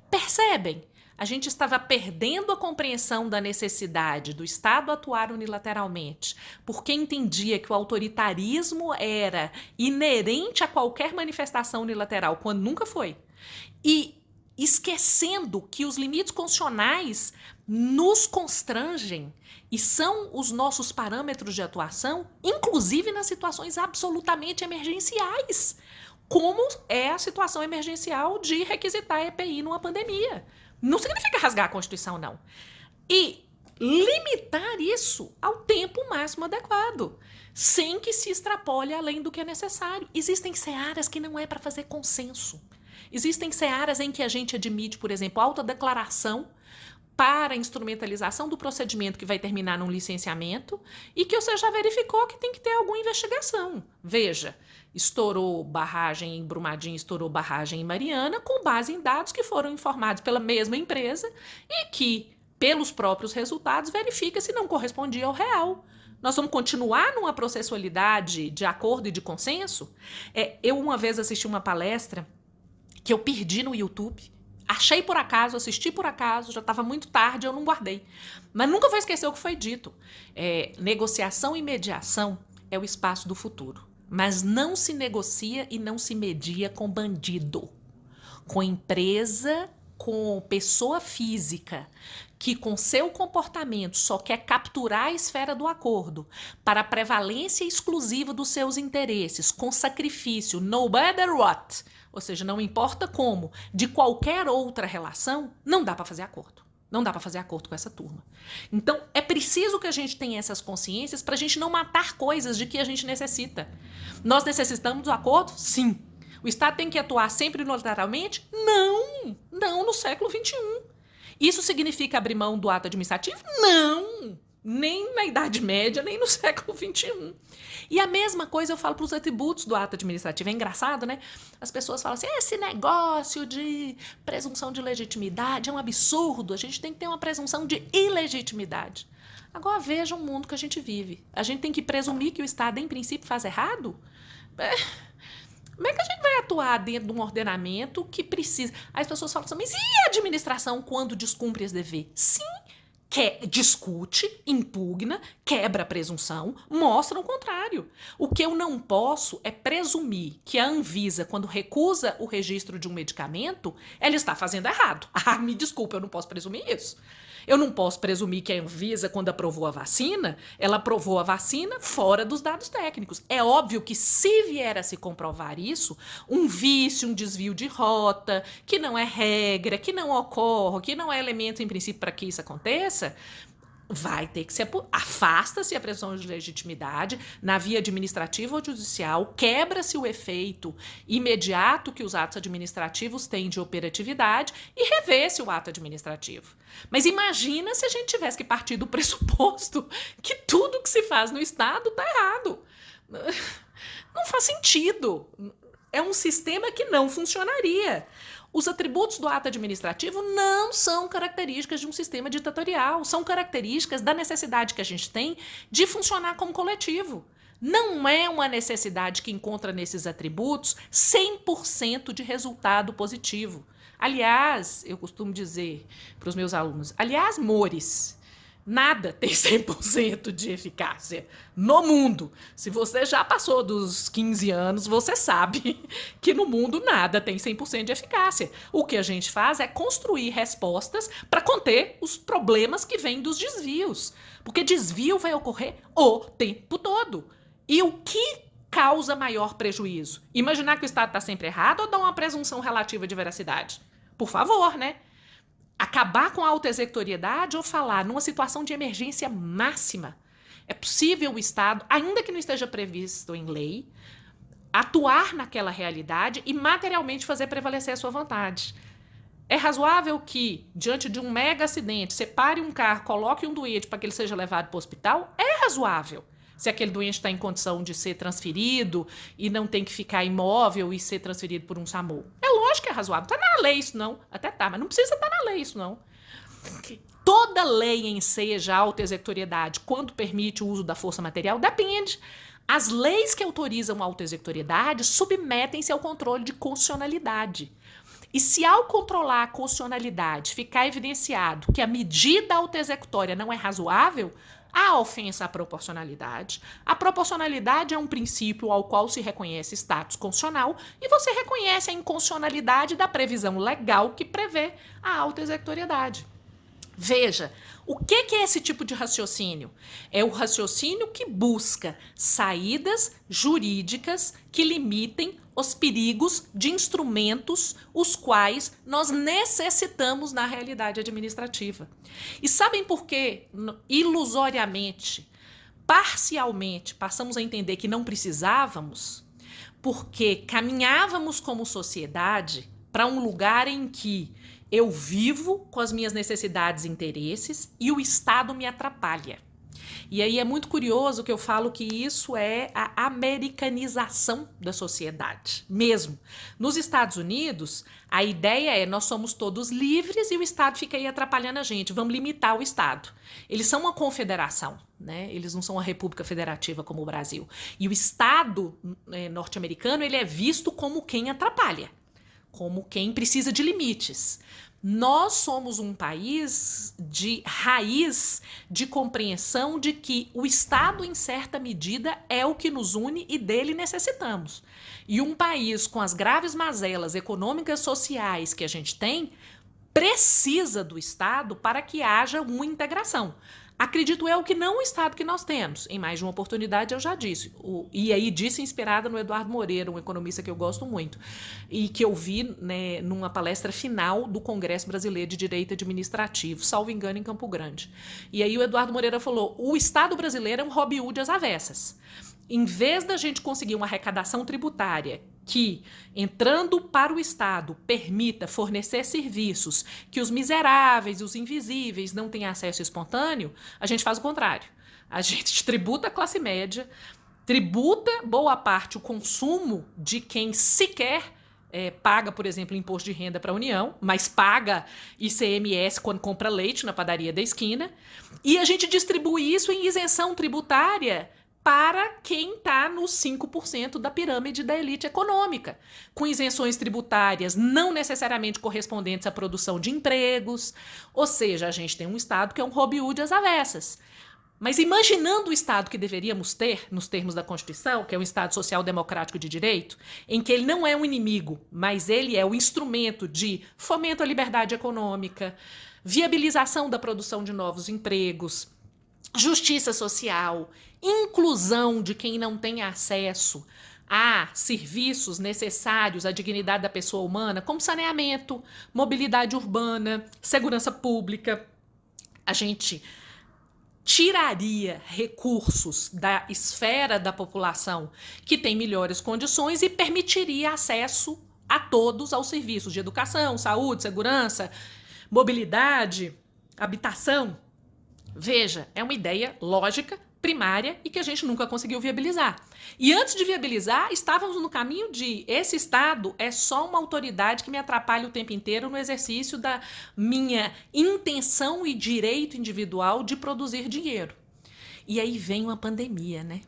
Percebem? A gente estava perdendo a compreensão da necessidade do Estado atuar unilateralmente, porque entendia que o autoritarismo era inerente a qualquer manifestação unilateral, quando nunca foi. E esquecendo que os limites constitucionais nos constrangem e são os nossos parâmetros de atuação, inclusive nas situações absolutamente emergenciais, como é a situação emergencial de requisitar EPI numa pandemia. Não significa rasgar a Constituição, não. E limitar isso ao tempo máximo adequado, sem que se extrapole além do que é necessário. Existem searas que não é para fazer consenso. Existem searas em que a gente admite, por exemplo, autodeclaração para a instrumentalização do procedimento que vai terminar num licenciamento e que você já verificou que tem que ter alguma investigação. Veja, estourou barragem em Brumadinho, estourou barragem em Mariana, com base em dados que foram informados pela mesma empresa e que, pelos próprios resultados, verifica se não correspondia ao real. Nós vamos continuar numa processualidade de acordo e de consenso? Eu uma vez assisti uma palestra que eu perdi no YouTube. Achei por acaso, assisti por acaso, já estava muito tarde, eu não guardei. Mas nunca vou esquecer o que foi dito. Negociação e mediação é o espaço do futuro. Mas não se negocia e não se media com bandido. Com empresa, com pessoa física, que com seu comportamento só quer capturar a esfera do acordo para a prevalência exclusiva dos seus interesses, com sacrifício, no matter what, ou seja, não importa como, de qualquer outra relação, não dá para fazer acordo. Não dá para fazer acordo com essa turma. Então, é preciso que a gente tenha essas consciências para a gente não matar coisas de que a gente necessita. Nós necessitamos do acordo? Sim. O Estado tem que atuar sempre unilateralmente? Não. Não no século XXI. Isso significa abrir mão do ato administrativo? Não. Nem na Idade Média, nem no século XXI. E a mesma coisa eu falo para os atributos do ato administrativo. É engraçado, né? As pessoas falam assim, esse negócio de presunção de legitimidade é um absurdo. A gente tem que ter uma presunção de ilegitimidade. Agora veja o mundo que a gente vive. A gente tem que presumir que o Estado, em princípio, faz errado? Como é que a gente vai atuar dentro de um ordenamento que precisa... Aí as pessoas falam assim, mas e a administração quando descumpre esse dever? Sim, discute, impugna, quebra a presunção, mostra o contrário. O que eu não posso é presumir que a Anvisa, quando recusa o registro de um medicamento, ela está fazendo errado. Ah, me desculpa, eu não posso presumir isso. Eu não posso presumir que a Anvisa, quando aprovou a vacina, ela aprovou a vacina fora dos dados técnicos. É óbvio que se vier a se comprovar isso, um vício, um desvio de rota, que não é regra, que não ocorre, que não é elemento em princípio para que isso aconteça, vai ter que ser. Afasta-se a presunção de legitimidade na via administrativa ou judicial, quebra-se o efeito imediato que os atos administrativos têm de operatividade e revê-se o ato administrativo. Mas imagina se a gente tivesse que partir do pressuposto que tudo que se faz no Estado está errado. Não faz sentido. É um sistema que não funcionaria. Os atributos do ato administrativo não são características de um sistema ditatorial, são características da necessidade que a gente tem de funcionar como coletivo. Não é uma necessidade que encontra nesses atributos 100% de resultado positivo. Aliás, eu costumo dizer para os meus alunos, mores, nada tem 100% de eficácia no mundo. Se você já passou dos 15 anos, você sabe que no mundo nada tem 100% de eficácia. O que a gente faz é construir respostas para conter os problemas que vêm dos desvios. Porque desvio vai ocorrer o tempo todo. E o que causa maior prejuízo? Imaginar que o Estado está sempre errado ou dar uma presunção relativa de veracidade? Por favor, né? Acabar com a autoexecutoriedade ou falar numa situação de emergência máxima. É possível o Estado, ainda que não esteja previsto em lei, atuar naquela realidade e materialmente fazer prevalecer a sua vontade. É razoável que, diante de um mega acidente, separe um carro, coloque um doente para que ele seja levado para o hospital? É razoável. Se aquele doente está em condição de ser transferido e não tem que ficar imóvel e ser transferido por um SAMU. É lógico que é razoável. Não está na lei isso não. Até tá, mas não precisa estar na lei isso não. Toda lei enseja a autoexecutoriedade quando permite o uso da força material? Depende. As leis que autorizam a autoexecutoriedade submetem-se ao controle de constitucionalidade. E se ao controlar a constitucionalidade ficar evidenciado que a medida autoexecutória não é razoável, há ofensa à proporcionalidade. A proporcionalidade é um princípio ao qual se reconhece status constitucional e você reconhece a inconstitucionalidade da previsão legal que prevê a autoexecutoriedade. Veja, o que é esse tipo de raciocínio? É o raciocínio que busca saídas jurídicas que limitem os perigos de instrumentos os quais nós necessitamos na realidade administrativa. E sabem por que, ilusoriamente, parcialmente, passamos a entender que não precisávamos? Porque caminhávamos como sociedade para um lugar em que eu vivo com as minhas necessidades e interesses e o Estado me atrapalha. E aí é muito curioso que eu falo que isso é a americanização da sociedade, mesmo. Nos Estados Unidos, a ideia é nós somos todos livres e o Estado fica aí atrapalhando a gente, vamos limitar o Estado. Eles são uma confederação, né? Eles não são uma república federativa como o Brasil. E o Estado norte-americano ele é visto como quem atrapalha, como quem precisa de limites. Nós somos um país de raiz de compreensão de que o Estado, em certa medida, é o que nos une e dele necessitamos. E um país com as graves mazelas econômicas e sociais que a gente tem, precisa do Estado para que haja uma integração. Acredito eu que não o Estado que nós temos. Em mais de uma oportunidade eu já disse. E aí disse inspirada no Eduardo Moreira, um economista que eu gosto muito. E que eu vi, né, numa palestra final do Congresso Brasileiro de Direito Administrativo, salvo engano, em Campo Grande. E aí o Eduardo Moreira falou, o Estado brasileiro é um Robin Hood às avessas. Em vez da gente conseguir uma arrecadação tributária que, entrando para o Estado, permita fornecer serviços que os miseráveis e os invisíveis não têm acesso espontâneo, a gente faz o contrário. A gente tributa a classe média, tributa boa parte o consumo de quem sequer paga, por exemplo, imposto de renda para a União, mas paga ICMS quando compra leite na padaria da esquina, e a gente distribui isso em isenção tributária para quem está nos 5% da pirâmide da elite econômica, com isenções tributárias não necessariamente correspondentes à produção de empregos. Ou seja, a gente tem um Estado que é um Robin Hood às avessas. Mas imaginando o Estado que deveríamos ter, nos termos da Constituição, que é um Estado social-democrático de direito, em que ele não é um inimigo, mas ele é o instrumento de fomento à liberdade econômica, viabilização da produção de novos empregos, justiça social, inclusão de quem não tem acesso a serviços necessários à dignidade da pessoa humana, como saneamento, mobilidade urbana, segurança pública. A gente tiraria recursos da esfera da população que tem melhores condições e permitiria acesso a todos aos serviços de educação, saúde, segurança, mobilidade, habitação. Veja, é uma ideia lógica, primária e que a gente nunca conseguiu viabilizar. E antes de viabilizar, estávamos no caminho de esse Estado é só uma autoridade que me atrapalha o tempo inteiro no exercício da minha intenção e direito individual de produzir dinheiro. E aí vem uma pandemia, né?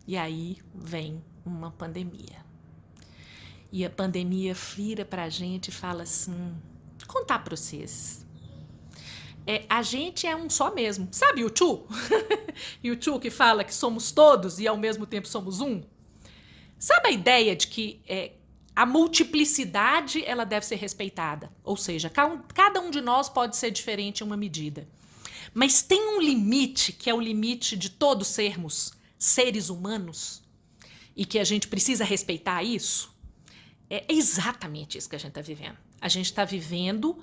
E aí vem uma pandemia. E a pandemia vira pra gente e fala assim, contar pra vocês. A gente é um só mesmo. Sabe o Chu? E o Chu que fala que somos todos e ao mesmo tempo somos um? Sabe a ideia de que a multiplicidade ela deve ser respeitada? Ou seja, cada um de nós pode ser diferente em uma medida. Mas tem um limite, que é o limite de todos sermos seres humanos, e que a gente precisa respeitar isso? É exatamente isso que a gente está vivendo. A gente está vivendo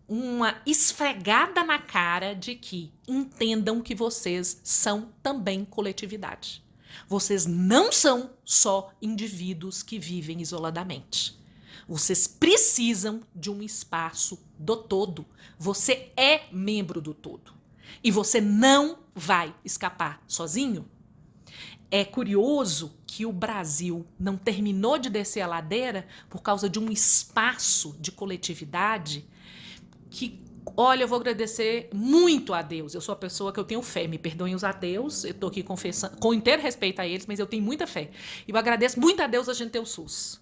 uma esfregada na cara de que entendam que vocês são também coletividade. Vocês não são só indivíduos que vivem isoladamente. Vocês precisam de um espaço do todo. Você é membro do todo. E você não vai escapar sozinho. É curioso que o Brasil não terminou de descer a ladeira por causa de um espaço de coletividade que, olha, eu vou agradecer muito a Deus. Eu sou a pessoa que eu tenho fé. Me perdoem os ateus, eu estou aqui confessando, com inteiro respeito a eles, mas eu tenho muita fé. E eu agradeço muito a Deus a gente ter o SUS.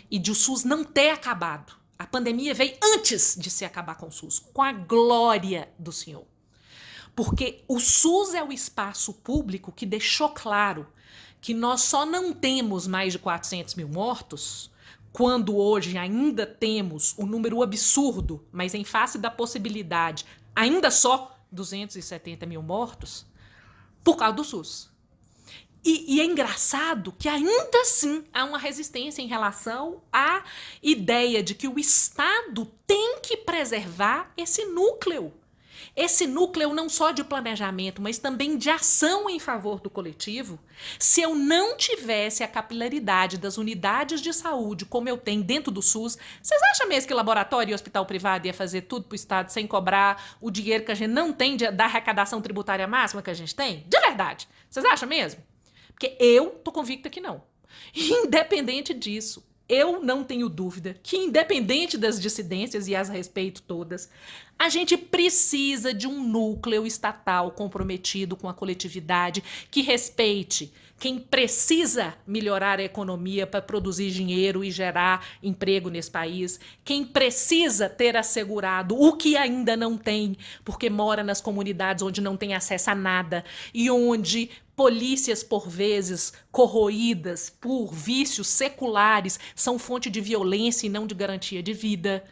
E de o SUS não ter acabado. A pandemia veio antes de se acabar com o SUS, com a glória do Senhor. Porque o SUS é o espaço público que deixou claro que nós só não temos mais de 400 mil mortos, quando hoje ainda temos o número absurdo, mas em face da possibilidade, ainda só 270 mil mortos, por causa do SUS. E é engraçado que ainda assim há uma resistência em relação à ideia de que o Estado tem que preservar esse núcleo. Esse núcleo não só de planejamento, mas também de ação em favor do coletivo. Se eu não tivesse a capilaridade das unidades de saúde como eu tenho dentro do SUS, vocês acham mesmo que laboratório e hospital privado ia fazer tudo para o Estado sem cobrar o dinheiro que a gente não tem da arrecadação tributária máxima que a gente tem? De verdade. Vocês acham mesmo? Porque eu tô convicta que não. Independente disso, eu não tenho dúvida que, independente das dissidências e as respeito todas, a gente precisa de um núcleo estatal comprometido com a coletividade que respeite quem precisa melhorar a economia para produzir dinheiro e gerar emprego nesse país, quem precisa ter assegurado o que ainda não tem, porque mora nas comunidades onde não tem acesso a nada e onde polícias, por vezes, corroídas por vícios seculares, são fonte de violência e não de garantia de vida.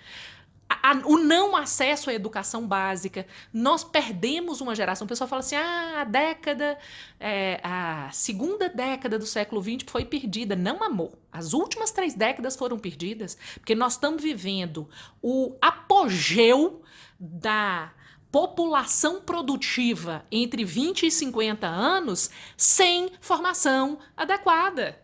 O não acesso à educação básica. Nós perdemos uma geração. O pessoal fala assim, a segunda década do século XX foi perdida. Não, amor. As últimas 3 décadas foram perdidas, porque nós estamos vivendo o apogeu da população produtiva entre 20 e 50 anos sem formação adequada.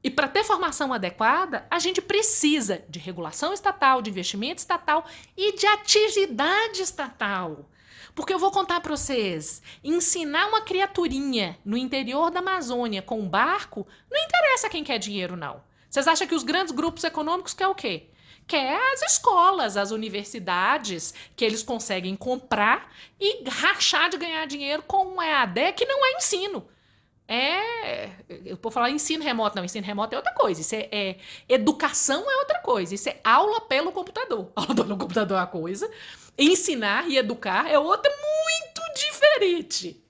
E para ter formação adequada, a gente precisa de regulação estatal, de investimento estatal e de atividade estatal. Porque eu vou contar para vocês, ensinar uma criaturinha no interior da Amazônia com um barco, não interessa quem quer dinheiro, não. Vocês acham que os grandes grupos econômicos querem o quê? Quer as escolas, as universidades, que eles conseguem comprar e rachar de ganhar dinheiro com um EAD que não é ensino. Eu vou falar ensino remoto, não, ensino remoto é outra coisa, isso educação é outra coisa, isso é aula pelo computador. Aula pelo computador é uma coisa, ensinar e educar é outra muito diferente.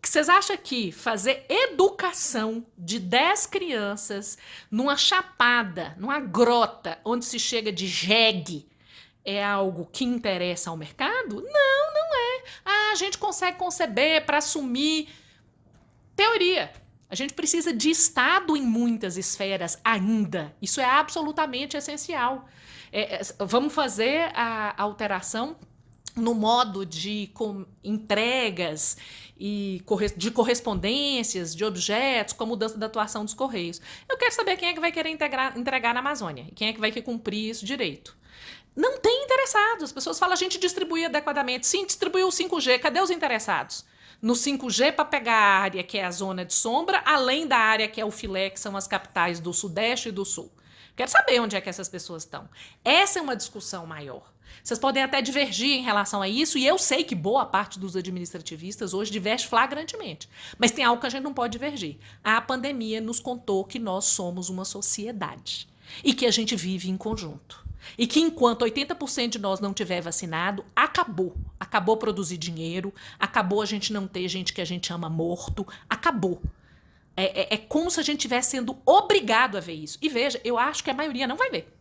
Vocês acham que fazer educação de 10 crianças numa chapada, numa grota, onde se chega de jegue, é algo que interessa ao mercado? Não, não é. A gente consegue conceber para assumir. Teoria. A gente precisa de Estado em muitas esferas ainda. Isso é absolutamente essencial. Vamos fazer a alteração no modo de entregas e de correspondências, de objetos, com a mudança da atuação dos Correios. Eu quero saber quem é que vai querer entregar na Amazônia, quem é que vai querer cumprir isso direito. Não tem interessados. As pessoas falam, a gente distribui adequadamente. Sim, distribuiu o 5G. Cadê os interessados? No 5G, para pegar a área que é a zona de sombra, além da área que é o filé, que são as capitais do Sudeste e do Sul. Quero saber onde é que essas pessoas estão. Essa é uma discussão maior. Vocês podem até divergir em relação a isso, e eu sei que boa parte dos administrativistas hoje diverge flagrantemente. Mas tem algo que a gente não pode divergir. A pandemia nos contou que nós somos uma sociedade e que a gente vive em conjunto. E que enquanto 80% de nós não tiver vacinado, acabou produzir dinheiro, acabou a gente não ter gente que a gente ama morto, acabou. É como se a gente estivesse sendo obrigado a ver isso. E veja, eu acho que a maioria não vai ver.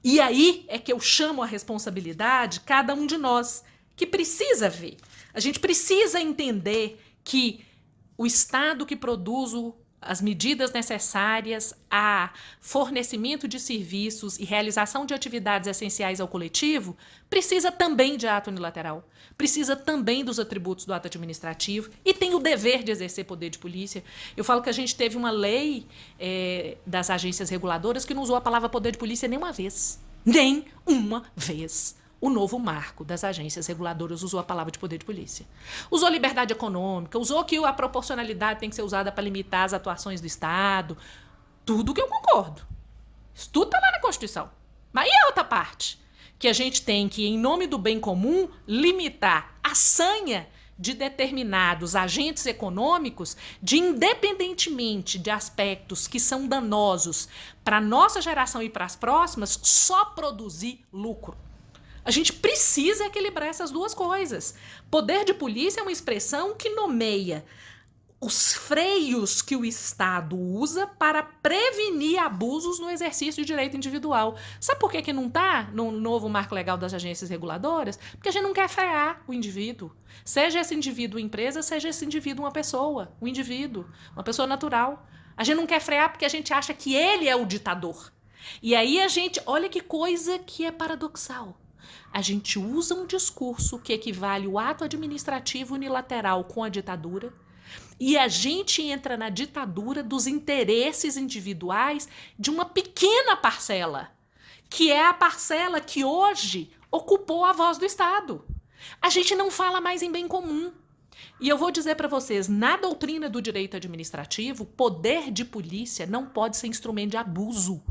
E aí é que eu chamo a responsabilidade cada um de nós, que precisa ver. A gente precisa entender que o Estado que produz as medidas necessárias a fornecimento de serviços e realização de atividades essenciais ao coletivo precisa também de ato unilateral, precisa também dos atributos do ato administrativo e tem o dever de exercer poder de polícia. Eu falo que a gente teve uma lei das agências reguladoras que não usou a palavra poder de polícia nenhuma vez. Nem uma vez. O novo marco das agências reguladoras usou a palavra de poder de polícia. Usou liberdade econômica, usou que a proporcionalidade tem que ser usada para limitar as atuações do Estado. Tudo que eu concordo. Isso tudo está lá na Constituição. Mas e a outra parte? Que a gente tem que, em nome do bem comum, limitar a sanha de determinados agentes econômicos de, independentemente de aspectos que são danosos para a nossa geração e para as próximas, só produzir lucro. A gente precisa equilibrar essas duas coisas. Poder de polícia é uma expressão que nomeia os freios que o Estado usa para prevenir abusos no exercício de direito individual. Sabe por que não está no novo marco legal das agências reguladoras? Porque a gente não quer frear o indivíduo. Seja esse indivíduo empresa, seja esse indivíduo uma pessoa, um indivíduo, uma pessoa natural. A gente não quer frear porque a gente acha que ele é o ditador. E aí a gente, olha que coisa que é paradoxal. A gente usa um discurso que equivale o ato administrativo unilateral com a ditadura e a gente entra na ditadura dos interesses individuais de uma pequena parcela, que é a parcela que hoje ocupou a voz do Estado. A gente não fala mais em bem comum. E eu vou dizer para vocês, na doutrina do direito administrativo, poder de polícia não pode ser instrumento de abuso.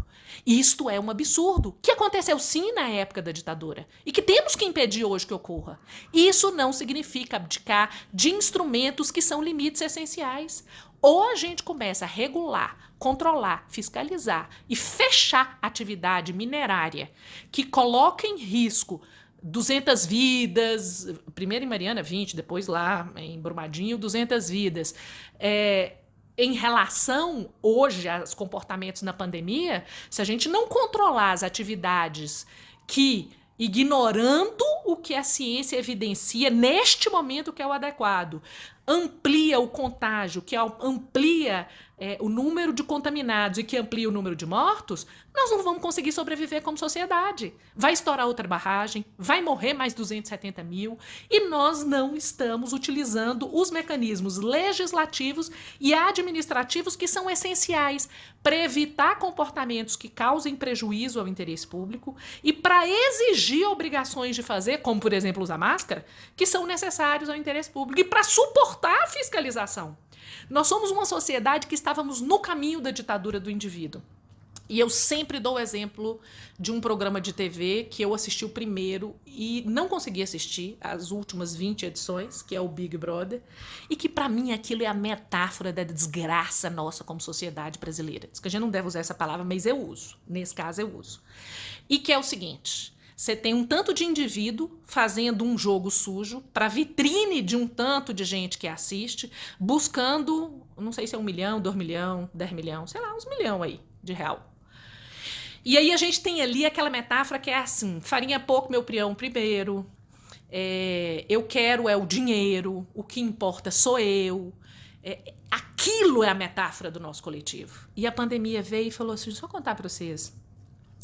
Isto é um absurdo, que aconteceu sim na época da ditadura e que temos que impedir hoje que ocorra. Isso não significa abdicar de instrumentos que são limites essenciais. Ou a gente começa a regular, controlar, fiscalizar e fechar atividade minerária que coloca em risco 200 vidas, primeiro em Mariana 20, depois lá em Brumadinho 200 vidas. Em relação hoje aos comportamentos na pandemia, se a gente não controlar as atividades que, ignorando o que a ciência evidencia neste momento que é o adequado, amplia o contágio, que amplia o número de contaminados e que amplia o número de mortos, nós não vamos conseguir sobreviver como sociedade. Vai estourar outra barragem, vai morrer mais 270 mil e nós não estamos utilizando os mecanismos legislativos e administrativos que são essenciais para evitar comportamentos que causem prejuízo ao interesse público e para exigir obrigações de fazer, como por exemplo usar máscara, que são necessários ao interesse público e para suportar a fiscalização. Nós somos uma sociedade que estávamos no caminho da ditadura do indivíduo. E eu sempre dou o exemplo de um programa de TV que eu assisti o primeiro e não consegui assistir as últimas 20 edições, que é o Big Brother, e que para mim aquilo é a metáfora da desgraça nossa como sociedade brasileira. Diz que a gente não deve usar essa palavra, mas eu uso. Nesse caso eu uso. E que é o seguinte: você tem um tanto de indivíduo fazendo um jogo sujo para vitrine de um tanto de gente que assiste, buscando, não sei se é 1 milhão, 2 milhões, 10 milhões, sei lá, uns milhão aí de real. E aí a gente tem ali aquela metáfora que é assim: farinha pouco, meu peão primeiro, eu quero o dinheiro, o que importa sou eu. Aquilo é a metáfora do nosso coletivo. E a pandemia veio e falou assim: deixa eu contar para vocês,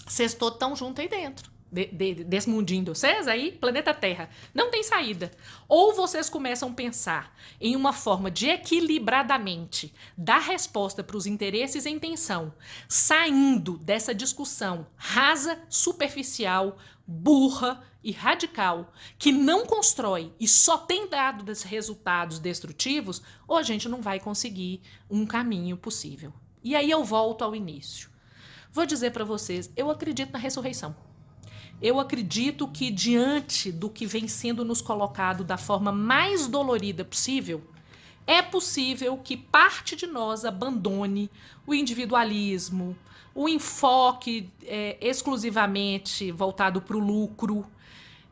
vocês todos estão juntos aí dentro. desse mundinho de vocês aí, planeta Terra, não tem saída. Ou vocês começam a pensar em uma forma de equilibradamente dar resposta para os interesses em tensão, saindo dessa discussão rasa, superficial, burra e radical, que não constrói e só tem dado resultados destrutivos, ou a gente não vai conseguir um caminho possível. E aí eu volto ao início. Vou dizer para vocês, eu acredito na ressurreição. Eu acredito que, diante do que vem sendo nos colocado da forma mais dolorida possível, é possível que parte de nós abandone o individualismo, o enfoque exclusivamente voltado para o lucro.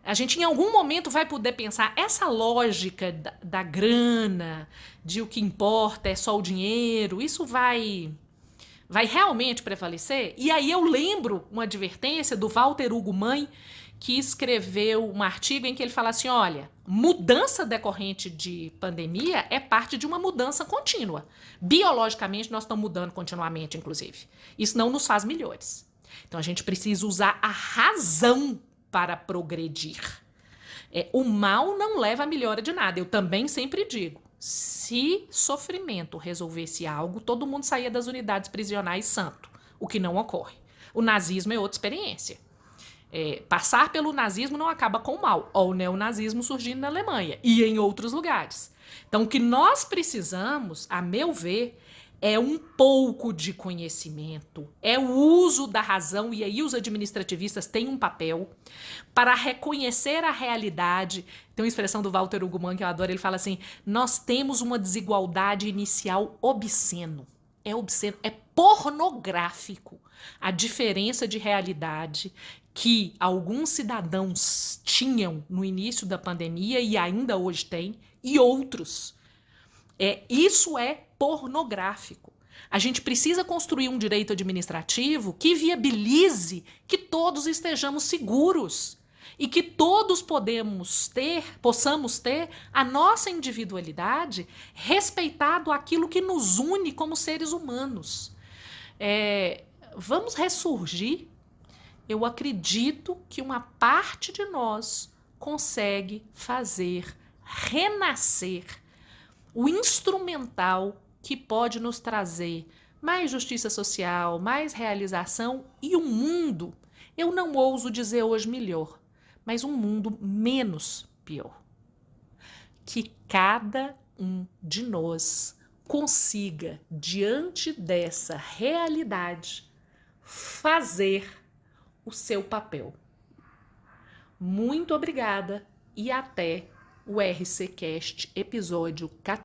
A gente, em algum momento, vai poder pensar essa lógica da grana, de o que importa é só o dinheiro, isso vai realmente prevalecer? E aí eu lembro uma advertência do Walter Hugo Mãe, que escreveu um artigo em que ele fala assim, olha, mudança decorrente de pandemia é parte de uma mudança contínua. Biologicamente, nós estamos mudando continuamente, inclusive. Isso não nos faz melhores. Então, a gente precisa usar a razão para progredir. O mal não leva a melhora de nada. Eu também sempre digo, se sofrimento resolvesse algo, todo mundo saía das unidades prisionais santo, o que não ocorre. O nazismo é outra experiência. Passar pelo nazismo não acaba com o mal. Olha o neonazismo surgindo na Alemanha e em outros lugares. Então, o que nós precisamos, a meu ver, é um pouco de conhecimento, é o uso da razão, e aí os administrativistas têm um papel para reconhecer a realidade. Tem uma expressão do Walter Hugo Mãe que eu adoro, ele fala assim, nós temos uma desigualdade inicial obsceno. É obsceno, é pornográfico a diferença de realidade que alguns cidadãos tinham no início da pandemia e ainda hoje têm, e outros. Isso é pornográfico. A gente precisa construir um direito administrativo que viabilize que todos estejamos seguros e que todos possamos ter a nossa individualidade respeitado aquilo que nos une como seres humanos. Vamos ressurgir. Eu acredito que uma parte de nós consegue fazer renascer o instrumental que pode nos trazer mais justiça social, mais realização e um mundo, eu não ouso dizer hoje melhor, mas um mundo menos pior. Que cada um de nós consiga, diante dessa realidade, fazer o seu papel. Muito obrigada e até o RCCast episódio 14.